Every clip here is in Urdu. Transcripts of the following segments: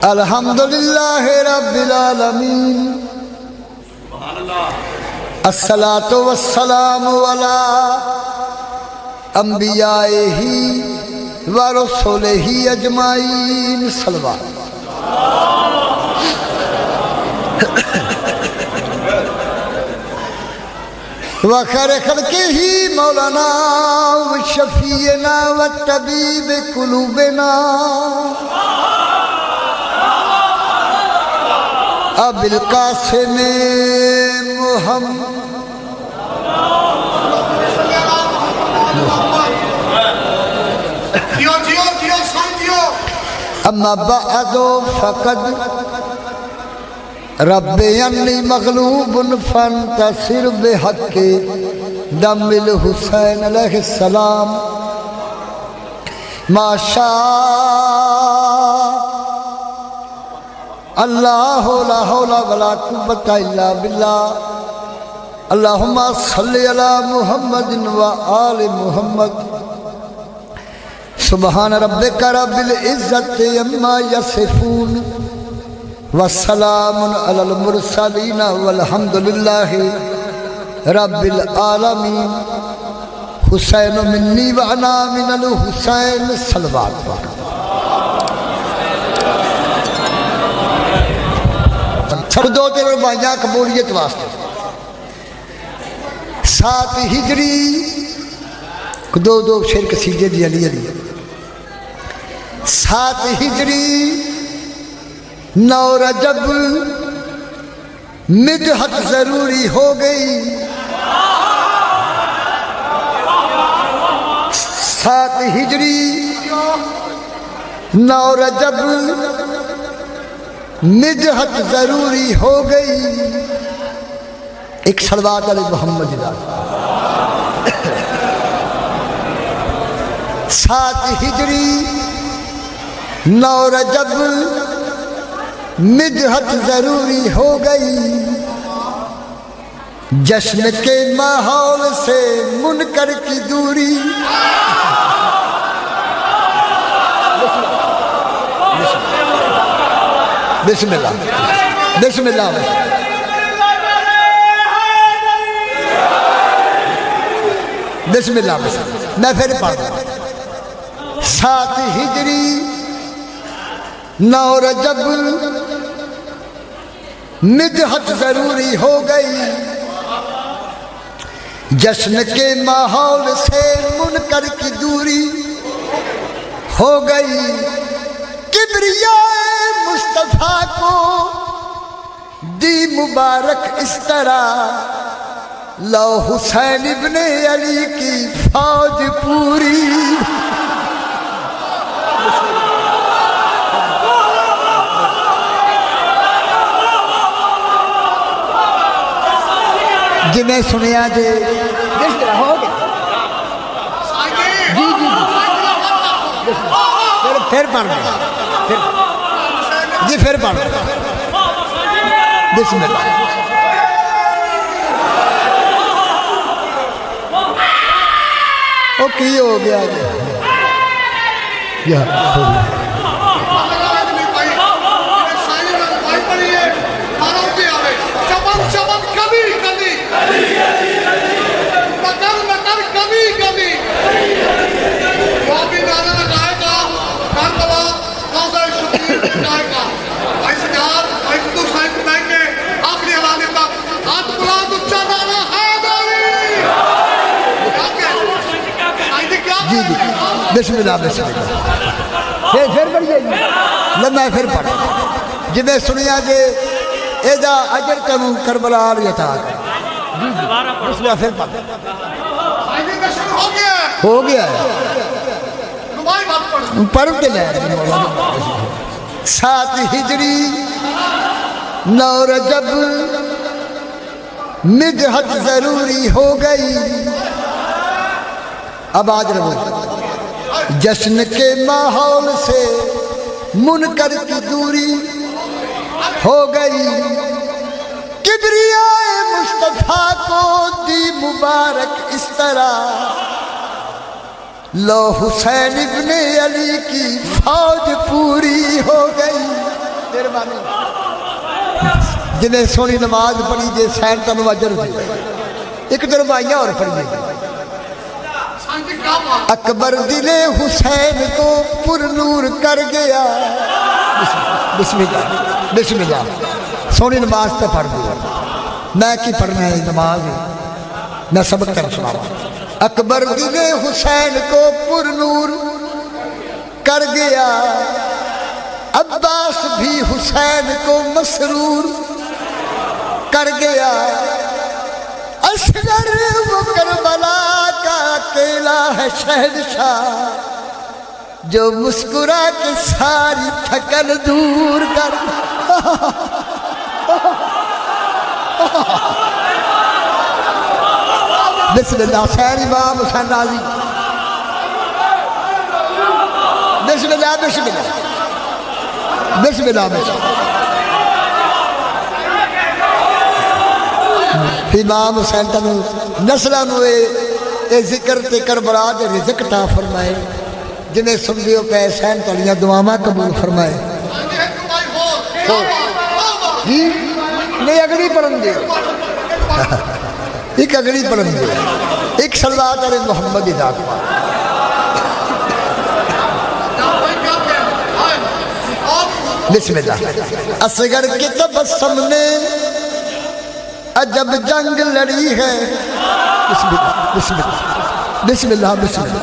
الحمدللہ رب العالمین الصلاۃ والسلام علی انبیائہ و رسولہ اجمعین صلوات وخیر خلقہ مولانا وشفیعنا وطبیب قلوبنا ابو القاسم محمد اما بعد فقد رب انی مغلوب فانتصر بحق دم الحسین علیہ السلام ما شاء اللہ لا حول ولا قوة الا باللہ اللہم صلی علی محمد و آل محمد سبحان ربک رب العزت عما یصفون والسلام علی المرسلین والحمدللہ رب العالمین حسین منی وانا من الحسین صلوات سب دو تیرے بھائیاں قبولیت واسطے 7 ہجری دو شیر قصیدے دی علی 7 ہجری 9 رجب مدحت ضروری ہو گئی 7 ہجری 9 رجب مدحت ضروری ہو گئی ایک صلوات علی محمد 7 ہجری 9 رجب مدحت ضروری ہو گئی جشن کے ماحول سے منکر کی دوری بسم اللہ بسم اللہ بسم اللہ میں پھر پڑھ رہا ہوں 7 ہجری 9 رجب مدحت ضروری ہو گئی جشن کے ماحول سے منکر کی دوری ہو گئی کبریاء مصطفیٰ کو دی مبارک اس طرح لو حسین ابن علی کی فوج پوری جی میں سنیا جی ہو گیا جی جی پھر پڑھ گیا جی پھر پڑھ بسم اللہ اوکے ہو گیا جی بسم اللہ بسم اللہ پھر پڑھئے لمحہ پھر پڑھ جی میں سنیا جی ایجا اجر کنو کربلا آلیتا بسم اللہ پھر پڑھ ہو گیا ہے پڑھ کے لئے 7 ہجری 9 رجب مدحت ضروری ہو گئی اب آج رہو جشن کے ماحول سے منکر کی دوری ہو گئی کبریاء مصطفیٰ کو دی مبارک اس طرح لو حسین ابن علی کی فوج پوری ہو گئی مہربانی جنہیں سونی نماز پڑھی جے سین تنو اجر دے ایک دربائیاں اور پڑھیے اکبر دل حسین کو پر نور کر گیا بسم اللہ بسم اللہ سونی نماز پہ پڑھ دیا میں کی پڑھنا ہے نماز میں سبق کر سنا اکبر دل حسین کو پر نور کر گیا عباس بھی حسین کو مسرور کر گیا اصغر وہ کربلا کا اکیلا ہے شہنشاہ جو مسکرا کے ساری تھکن دور کر بسم اللہ خیر امام حسین راضی بسم اللہ بسم اللہ بسم اللہ بسم اللہ امام حسین تنو نسلہ نوے اے ذکر تے کربلا دے رزق تا فرمائے جنہیں سن دیو پہ حسین تلیاں دعاما قبول فرمائے جی نہیں اگلی پڑھن دے ایک اگلی پڑھن دے ایک صلوات علی محمد ذات پاک بسم اللہ اصغر کے تبسم نے عجب جنگ لڑی ہے بسم اللہ بسم اللہ بسم اللہ بسم اللہ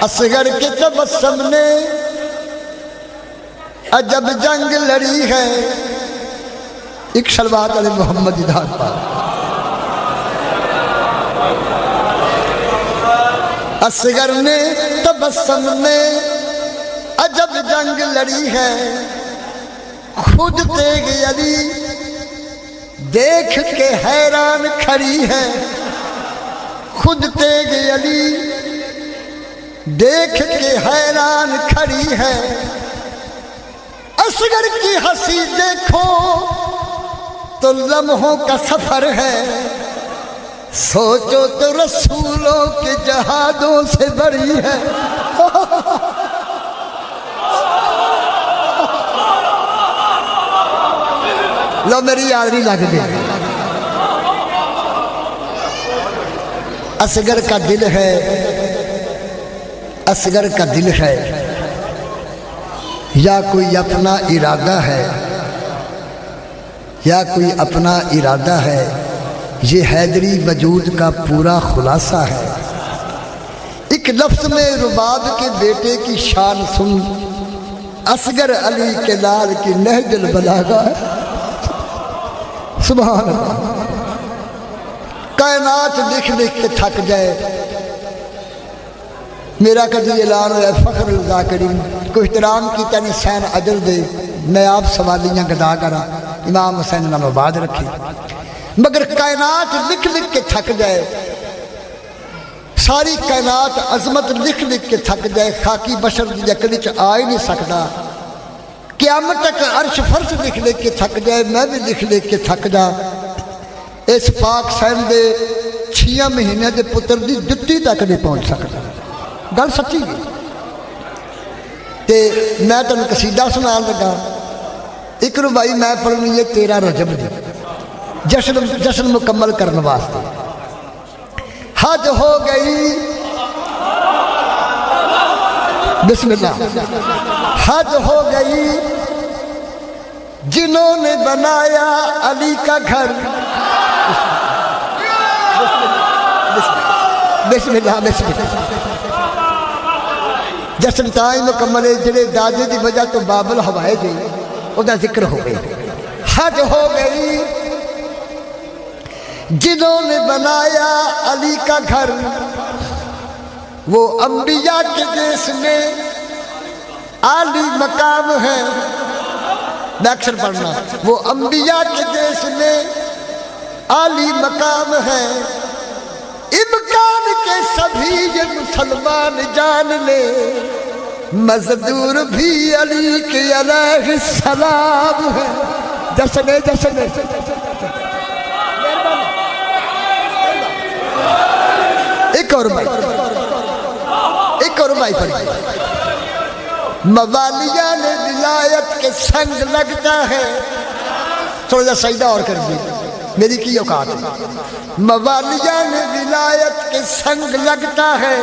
اصغر کے تبسم نے عجب جنگ لڑی ہے ایک صلوات علی محمد ذات پاک اصغر نے تبسم نے عجب جنگ لڑی ہے خود تیغ علی دیکھ کے حیران کھڑی ہے خود تیغ علی دیکھ کے حیران کھڑی ہے اصغر کی ہنسی دیکھو تو لمحوں کا سفر ہے سوچو تو رسولوں کے جہادوں سے بڑی ہے لو میری یادری لگ دے اصغر کا دل ہے اصغر کا دل ہے یا کوئی اپنا ارادہ ہے یا کوئی اپنا ارادہ ہے یہ حیدری وجود کا پورا خلاصہ ہے ایک لفظ میں رباب کے بیٹے کی شان سن اصغر علی کے لال کی نہج البلاغہ ہے سبحان اللہ کائنات لکھ لکھ کے تھک جائے میرا کدی اعلان ہوا فخر الذاکرین کو احترام کی تنی سین اجر دے میں آپ سوالیاں گدا کرا امام حسین نام آباد رکھی مگر کائنات لکھ لکھ کے تھک جائے ساری کائنات عظمت لکھ لکھ کے تھک جائے خاکی بشر دی عقل وچ آ ہی نہیں سکتا قیامت تک عرش فرش لکھ لکھ کے تھک جائے میں بھی لکھ لکھ کے تھک جا اس پاک سین دے 6 مہینے دے پتر دی جتی تک نہیں پہنچ سکتا گل سچی ہے تے میں تمہیں قصیدہ سنان لگا ایک بھائی میں پڑھنی ہے 13 رجب دی جشن مکمل کرنے واسطے حج ہو گئی بسم اللہ حج ہو گئی جنہوں نے بنایا علی کا گھر بسم اللہ بسم اللہ جشن تائیں مکمل جڑے دادے دی وجہ تو بابل ہوائے گئی او دا ذکر ہو گئی حج ہو گئی جنہوں نے بنایا علی کا گھر وہ انبیاء کے دیس میں عالی مقام ہے میں اکثر پڑھنا وہ انبیاء کے دیس میں عالی مقام ہے امکان کے سبھی یہ مسلمان جان لے مزدور بھی علی کے علیہ السلام ہے جشن جشن ایک اور بھائی پڑھی موالیہ نے ولایت کے سنگ لگتا ہے. تھوڑا سا سجدہ اور کر دی، میری کی اوقات ہے. موالیان ولایت کے سنگ لگتا ہے،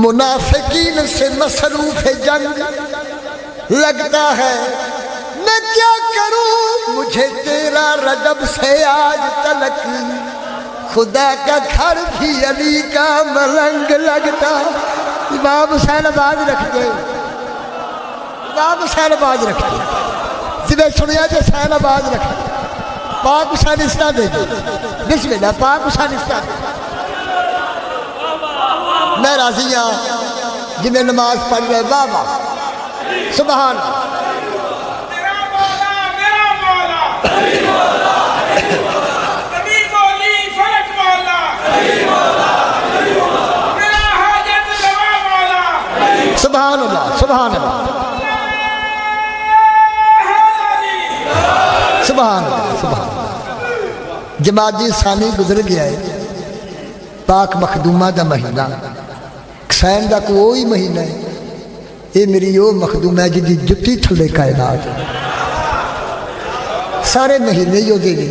منافقین سے مصروف جنگ لگتا ہے. میں کیا کروں مجھے تیرا رجب سے آج تلک، خدا کا گھر بھی علی کا ملنگ لگتا. امام حسین آواز رکھتے، امام حسین آواز رکھتے، جنہیں سنیا جو حسین آواز رکھتے. پاک حسین استا دے دے، بسم اللہ. پاک حسین استا دے. میں راضی ہوں جنہیں نماز پڑھ رہے. واہ واہ سبحان سبحان اللہ سبحان اللہ سبحان اللہ سبحان اللہ. جمادی ثانی گزر گیا ہے، پاک مخدومہ دا مہینہ، حسین دا کوئی مہینہ ہے. یہ میری وہ مخدوم ہے جی جتی تھلے کائنات. سارے مہینے ہی دے دے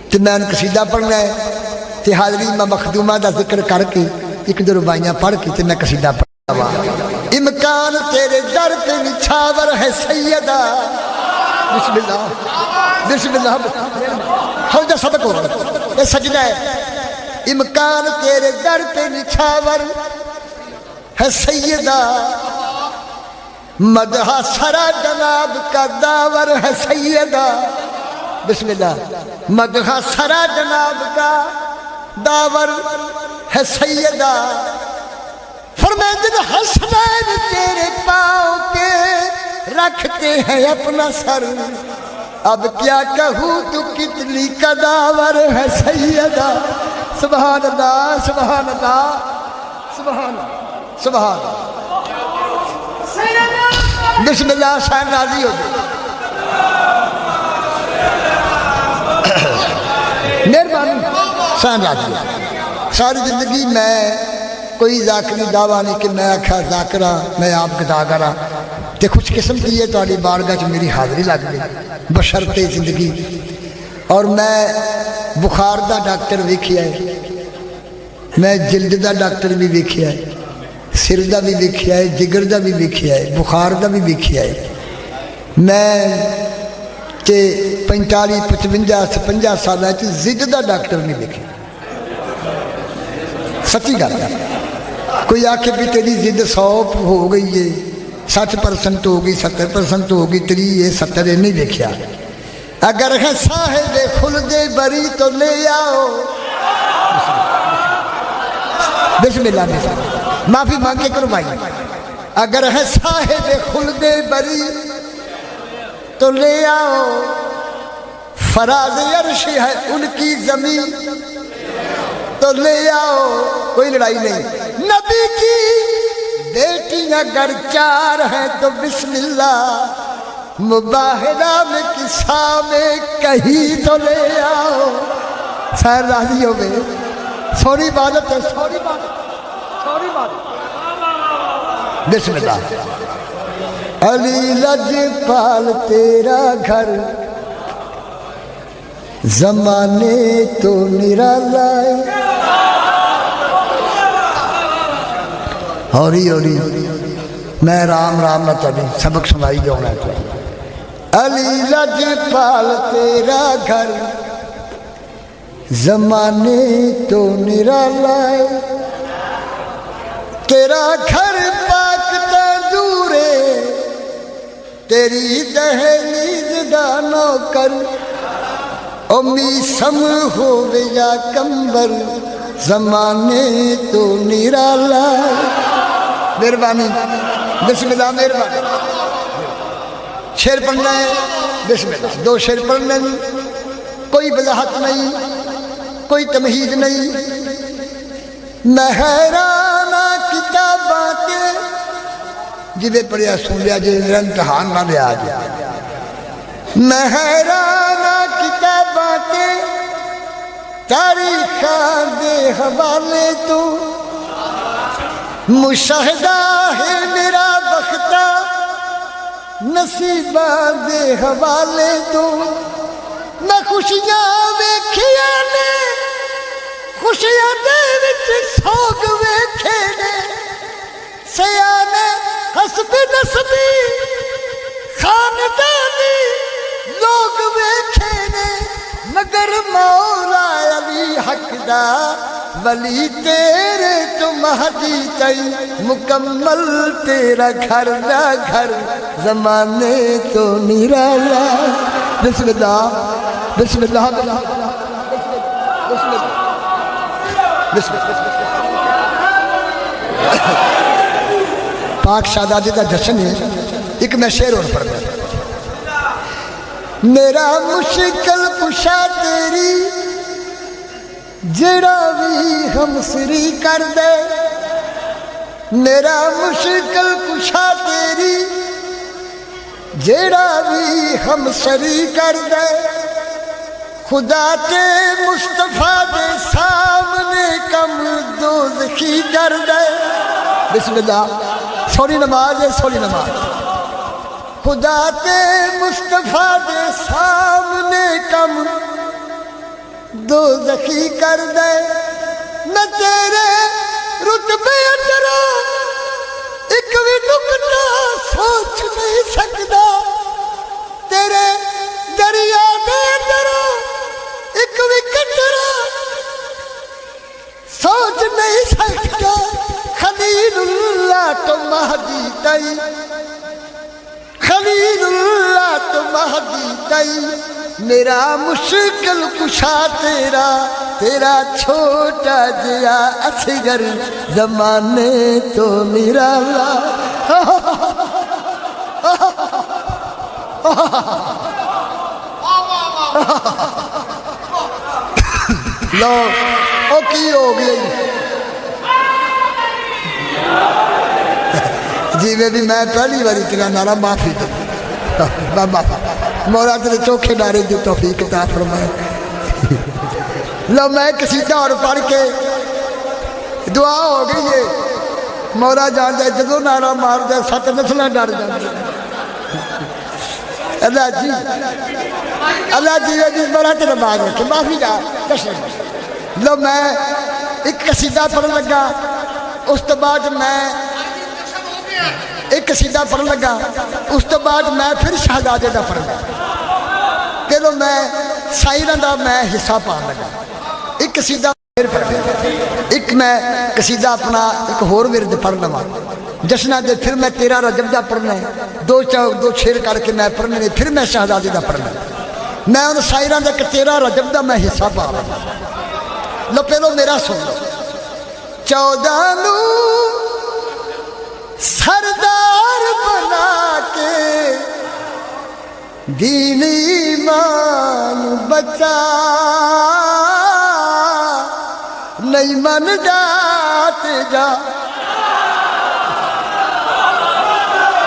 تو میں قصیدہ پڑھنا ہے تو حاضری میں مخدومہ دا ذکر کر کے ایک دو ربائیاں پڑھ کے تو میں قصیدہ پڑھنا. امکان تیرے در پہ نچھاور ہے سیدہ. بسم اللہ بسم اللہ. ہو جا صدق ہو رہا یہ سجدہ ہے. امکان تیرے در پہ نچھاور ہے سیدہ، مدح سرا جناب کا داور ہے سیدہ. بسم اللہ. مدح سرا جناب کا داور ہے سیدہ. فرمائے جب حسنین تیرے پاؤں کے رکھتے ہیں اپنا سر، اب کیا کہوں تو کتنی قداور ہے سیدہ. سبحان اللہ سبحان اللہ سبحان اللہ سبحان اللہ. بسم اللہ. شاید راضی ہو گئے. مہربانی. شاید راضی ہو. ساری زندگی میں کوئی ذاکری دعویٰ نہیں کہ میں آکھا ذاکرہ میں آپ کے داغرہ تے خوش قسم کی ہے تاری بارگاہ چ میری حاضری لگ گئی بشرط زندگی. اور میں بخار دا ڈاکٹر ویکھیا ہے، میں جلد دا ڈاکٹر بھی ویکھیا ہے، سر دا بھی ویکھیا ہے، جگر دا بھی ویکھیا ہے، بخار دا بھی ویکھیا ہے. میں تے 45 55 56 سالہ چ ضد دا ڈاکٹر نہیں ویکھیا. سچی گل ہے. کوئی آکھے بھی تیری ضد 100 ہو گئی ہے، 60% ہو گئی، 70% ہو گئی، 30 ہے 70 نہیں دیکھیا. اگر ہے صاحب خلد بری تو لے آؤ. بسم اللہ بسم اللہ. معافی مانگ کے کرو بھائی. اگر ہے صاحب خلد بری تو لے آؤ، فراز عرش ہے ان کی زمین تو لے آؤ. کوئی لڑائی نہیں. نبی کی بیٹیاں اگر 4 ہیں تو بسم اللہ، مباہرہ میں کسا میں کہیں تو لے آؤ. سیر راضی ہو گئے. سوری عبادت ہے، سوری عبادت، سوری عبادت. بسم اللہ. علی لجپال تیرا گھر زمانے تو نرالا ہے. ہوری ہوری میں رام رام نہ تبھی سبق سنائی جاؤں. علی لجپال تیرا گھر زمانے تو نرالا ہے. تیرا گھر پاک تندورے، تیری دہلیز دا نوکر، امی سم ہووے یا کمبر، زمانے تو نرالا ہے. مہربانی. بسم اللہ. مہربانی. شعر پڑھنا ہے. بسم اللہ. 2 شعر پڑھنا نہیں، کوئی وضاحت نہیں، کوئی تمہید نہیں. میں حیرانہ کتاباں کے جبے پڑھیا سن لیا جی میرا امتحان نہ لیا جائے. میں حیرانہ کتاباں کے تاریخاں دے حوالے تو، مشاہدہ ہے میرا بختہ نصیباں دے حوالے تو میں خوشیاں ویکھیاں نے خوشیاں دے وچ سوگ ویکھے نے سیانے حسب نسبی خاندانی لوگ ویکھے نے مگر مولا علی حق دا ولی تیرے تو مہدی تئی مکمل تیرا گھر دا گھر زمانے تو نرالا بسم اللہ بسم اللہ بسم اللہ پاک شہزادے دا جشن ہے ایک میں شعر اور پڑھ گیا میرا مشکل کشا تیری جڑا بھی ہم سری کر دے میرا مشکل کشا تیری جڑا بھی ہم سری کر دے خدا تے مصطفیٰ دے سامنے کم دوزخی کر دے بسم اللہ سوری نماز ہے سوری نماز خدا تے مصطفیٰ دے سامنے کم دوزخی کر دے نہ تیرے رتبے اندرا ایک بھی نکتہ سوچ نہیں سکتا تیرے دریا دے اندرا ایک بھی قطرہ سوچ نہیں سکتا خلیل اللہ تو مہدی تئی خلیل اللہ تو مہدی تئی میرا مشکل کشا تیرا تیرا چھوٹا جیا اصغر زمانے تو نرالا لو او کی ہو گئی جی میں بھی میں پہلی باری تیرا نعرہ معافی تو بابا مولا تیرے چوکھے نعرے جو توفیق عطا فرمائے لو میں قصیدہ اور پڑھ کے دعا ہو گئی ہے مولا جان جائے جدو نعرہ مار جائے سات نسلیں ڈر جائے اللہ جی جس بڑا تیرا باغ رکھے معافی جا لو میں ایک قصیدہ پڑھ لگا اس تو بعد میں ایک قصیدہ پڑھ لگا اس تو بعد میں پھر شہزادے دا پڑھ لگا پہلو میں سائرہ دا میں حصہ پا لگا ایک قصیدہ پھر پڑھ لگا ایک میں قصیدہ اپنا ایک ہور ورد پڑھ لگا جشنہ دے پھر میں 13 رجب دا پڑھنا ہے دو شعر کر کے میں پڑھنے نے پھر میں شہزادے دا پڑھنا میں ان سائرہ دے 13 رجب دا میں حصہ پا لگا لو پہلو میرا سن لو 14 نو سردار بنا کے دین ایمان بچا نہیں من جاتے جا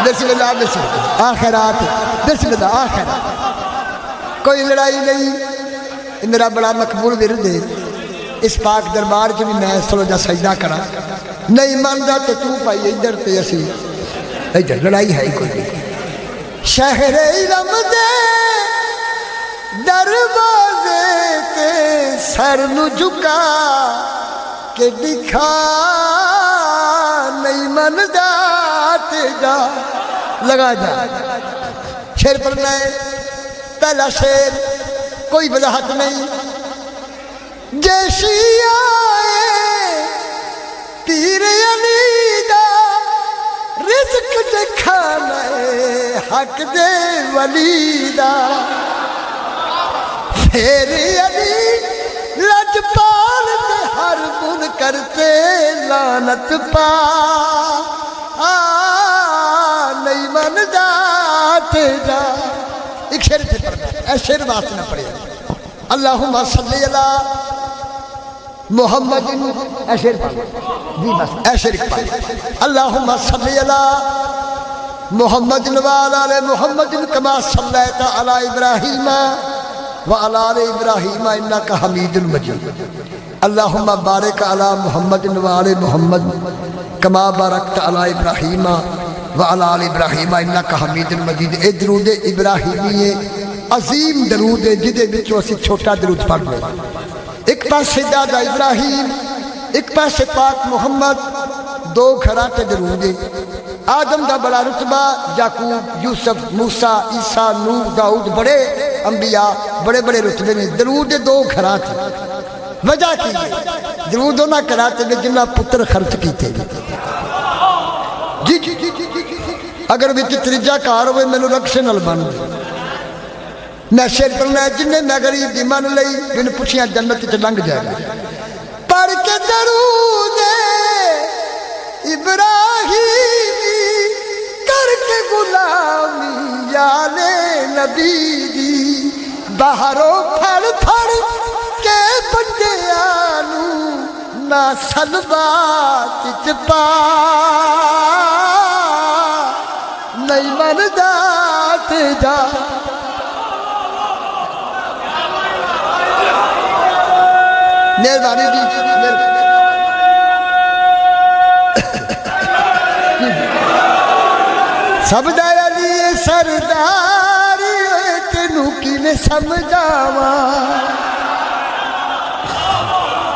بسم اللہ بسم اللہ آخرات بسم اللہ آخرات کوئی لڑائی نہیں میرا بڑا مقبول ورد ہے اس پاک دربار کی بھی میں سلوجہ سجدہ کرا نہیں ماندا تو پائی ادھر تے اسی ادھر لڑائی ہے کوئی نہیں شہر علم دے دروازے تے سر نو جھکا کے دکھا نہیں مندا تے جا لگا جا شعر پڑھنا ہے پہلا شعر کوئی وضاحت نہیں جیسی آئے پیر علی دا رزق دے کھانا حق دے ولی دا پھر علی لجپال دے ہر من کرتے لعنت پا نہیں من جاتے جا ایک شعر سے پڑھنا اے شعر واسطے نہ پڑھے اللہم صلی اللہ محمد ایشر جی بس ایشر اللہم صلی اللہ محمد وعلى محمد کما صلیت علی ابراہیم وعلى آل ابراہیم انک حمید مجید اللہم بارک علی محمد وعلى محمد کما بارکت علی ابراہیم وعلی آل ابراہیم انک حمید مجید. اے درود ابراہیمی ہے، عظیم درود ہے جدے وچوں اسی چھوٹا درود پڑھ لیں. ایک پاسے دادا ابراہیم، ایک پاسے پاک محمد، دو گھراں تے درود ہے. آدم دا بڑا رتبہ، یعقوب، یوسف، موسیٰ، عیسیٰ، نوح، داؤد، بڑے انبیاء بڑے بڑے رتبے میں. درود دو گھراں تے. وجہ کی ہے درود نہ کراتے میں جنہ پتر خرچ کیتے. جی اگر وچ تریجا کار ہوئے مینوں رکشے نال بن میں شیر پڑھنا ہے. جن میں غریب دی من لئی بن پوچھیاں جنت وچ لنگ جائے گا. پڑھ کے درود ابراہیمی کر کے غلامی یال نبی دی. باہروں پھڑ پھڑ کے بندیاں نوں نہ سلوات وچ پا نہیں مندا تے جا. مہربانی جی سب دا علی سرداری تینوں کیویں سمجھاواں.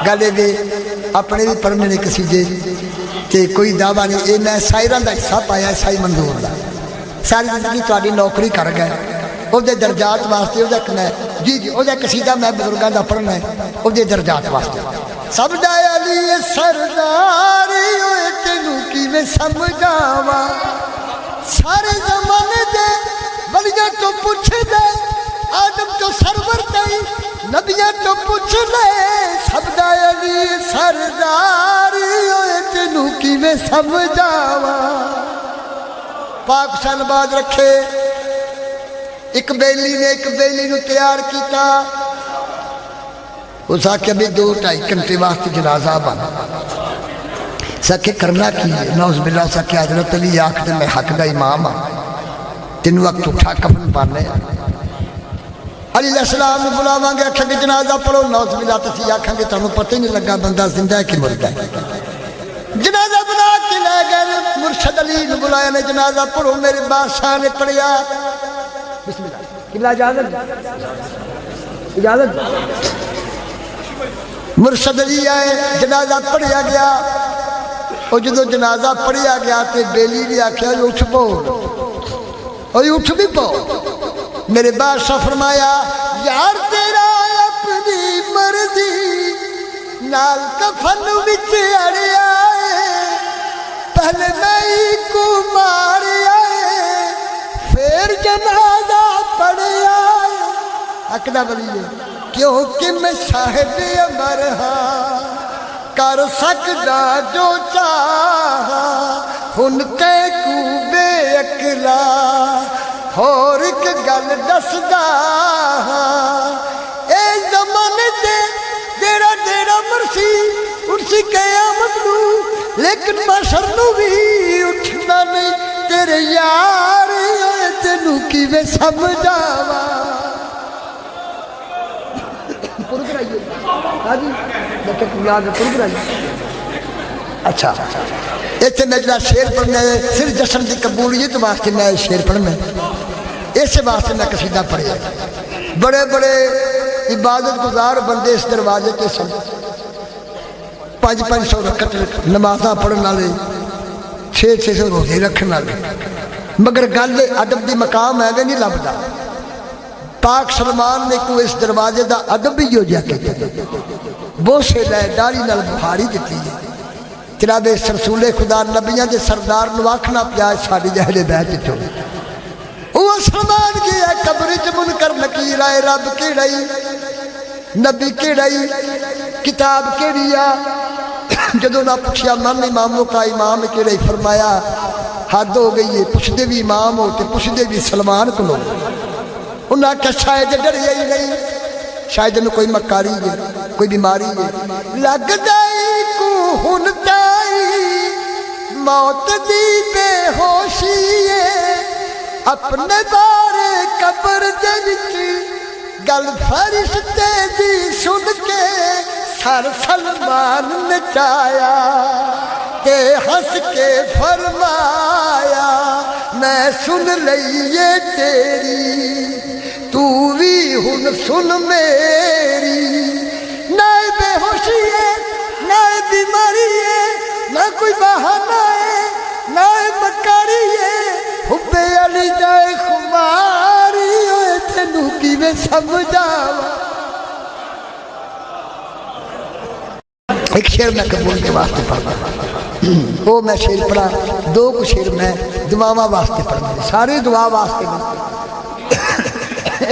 گلے دے اپنے بھی پڑھنے نے کسی دے تے کوئی دعویٰ نہیں. اے میں سائراں دا حصہ پایا ہے سائی منظور دا. ساری زندگی تہاڈی نوکری کر گئے او دے درجات واسطے او دا میں جی او دا قصیدہ میں بزرگاں دا پڑھنا ہے او دے درجات واسطے. سب دا علی سرداری ہوئے تینوں کیویں سمجھاواں. سارے زمانے دے ولیاں تو پوچھ دے آدم تو سرور تئی نبیاں تو پوچھ لے. سب دا علی سرداری ہوئے تینوں کیویں سمجھاواں. پاک حسین باز رکھے. ایک بیلی نے ایک بیلی نو تیار کیتا. اس آکے بھی 2-2.5 گھنٹے واسطے جنازہ بنا. سکے کرنا کی نوز باللہ سکے حضرت علی آکھتے میں حق دا امام ہاں تین وقت اٹھا کفن پانے. علی علیہ السلام نے بلاواں گے آکھیں گے جنازہ پڑھو. نوز باللہ تسی آکھیں گے تانوں پتہ ہی نہیں لگا بندہ زندہ ہے کہ مردہ ہے. جنازہ بنا کے لے گئے. مرشد علی نے بلایا نے جنازہ پڑھو. میرے بادشاہ نے پڑھیا. بسم اللہ قبلہ اجازت. مرشد علی آئے جنازہ پڑھیا گیا. اور جدو جنازہ پڑھیا گیا تے بیلی نے آکھیا اٹھ پو اور اٹھ بھی پو. میرے بادشاہ فرمایا یار تیرا اپنی مرضی نال کفن وچ اڑیا ہے. پہلے میں کو ماریا ہے پھر جنازہ پڑھیا ہے. حقدہ بلی ہے کیونکہ میں صاحب امر ہاں کر سکدا جو چاہا ہن تے کو بے اکلا. اور ایک گل دسدا اے زمانے تے تیرا تیرا مرسی اٹھسی قیامت نو لیکن بشر نو بھی اٹھنا نہیں. تیرے یار تینوں کیویں سمجھاواں. اچھا ایتھے میں جڑا شیر پڑھنا ہے صرف جشن دی قبولیت واسطے میں شیر پڑھنا ہے. اس واسطے میں قصیدہ پڑھیا. بڑے بڑے عبادت گزار بندے اس دروازے تے سن. 500 رکعت نمازاں پڑھن والے 600 روزے رکھن والے. مگر گل ادب دی مقام ایویں نہیں لبدا. پاک سلمان نے کو اس دروازے دا ادب ہی ہو جا کے بوسے لے داڑھی نال بخاری دیتی ہے. جناب رسول خدا نبیاں دے سردار نو آکھنا پیا ساڈی جہلے بیت چو او سلمان کی ہے قبر وچ منکر نکیر آئے. رب کیڑائی نبی کیڑائی کتاب کیڑی آ. جدوں نہ پوچھیا من اماموں کا امام کیڑائی فرمایا حد ہو گئی ہے. پوچھدے بھی امام ہو تے پوچھدے بھی سلمان کو لو. انہاں آکھیا شاید ڈریا ہی نہیں شاید انہوں کوئی مکاری ہے کوئی بیماری ہے. لگ دائی کو ہن دائی موت دی بے ہوشی ہے. اپنے بارے قبر دے وچ گل فرشتے دی سن کے سر سلمان نچایا. تے ہنس کے فرمایا میں سن لئیے تیری تو بھی ہن سن میری نہ بے ہوشی ہے نہ بیماری ہے نہ کوئی بہانہ ہے نہ مکاری ہے حب علی جائے خماری ہوئے تینوں کی میں سمجھاوا ایک شعر میں قبول کے واسطے پڑھا وہ میں شعر پڑھا دو کو شعر میں دعاواں واسطے پڑھا ساری دعا واسطے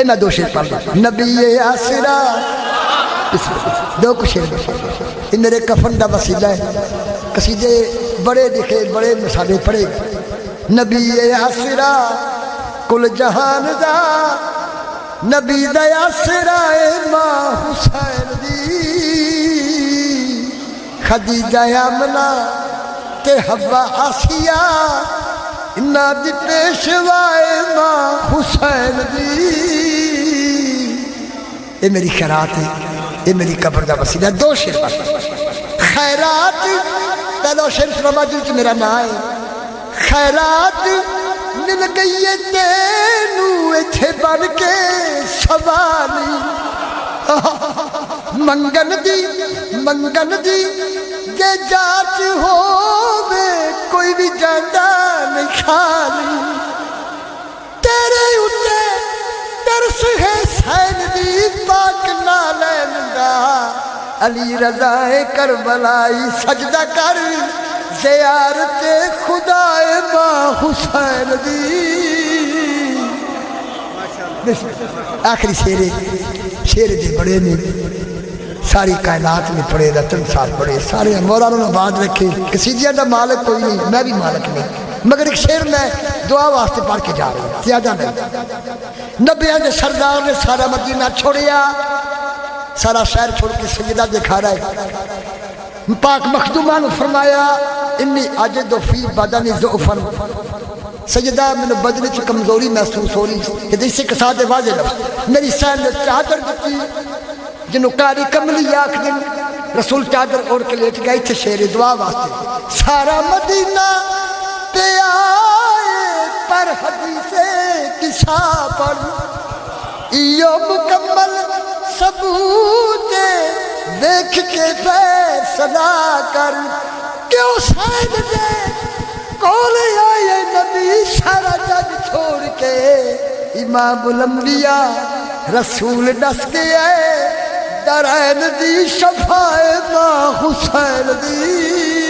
میں دو شعر پڑھ رہا نبی آسرا دو کو شعر یہ میرے کفن دا وسیلہ ہے قصیدے بڑے لکھے بڑے مسالے پڑھے نبی آسرا کل جہان دا نبی دا آسرا ماں حسین دی خدیجہ آمنہ تے حوا آسیہ انہاں دی پیشوائے ماں حسین دی یہ میری خیرات ہے یہ میری قبر دا وسیلہ ہے دو شعر خیرات پہلا شعر سنوا جو کہ میرا نام ہے خیرات مل گئی ہے تینوں ایتھے بن کے سوالی منگن دی جے جاچ ہووے کوئی بھی جاندا نہیں خالی تیرے اُتے ترس ہے حسین دی پاک نالین دا علی رضا کربلائی سجدہ کر زیارت خدا ماں حسین دی آخری شیر دے بڑے نے ساری کائنات میں پڑے رتن سال پڑے سارے مولانا نے بعد رکھے قصیدیاں دا مالک کوئی نہیں میں بھی مالک نہیں مگر ایک شعر میں دعا واسطے پڑھ کے جا رہا ہوں زیادہ نہیں نبیاں دے سردار نے سارا مدینہ چھوڑیا سارا شہر چھوڑ کے سجدہ دکھا رہا ہے پاک مخدومہ نے فرمایا انی اجد فی بدن ضعفا سجدہ میں بدن چ کمزوری محسوس ہو رہی کہ اسی کے ساتھ واضح لفظ میری سین نے چادر دیتی جنہوں کاری کملی آکھ دن رسول چادر اوڑھ کے لیٹ گئی تھے شعر دعا واسطے سارا مدینہ پہ آئے پر حدیث کسا پر ایو مکمل ثبوت دیکھ کے فیصلہ کر کیوں سین دے کولے آئے نبی سارا جگ چھوڑ کے امام الانبیاء رسول ڈس کے آئے درین دی شفاعت ماں حسین دی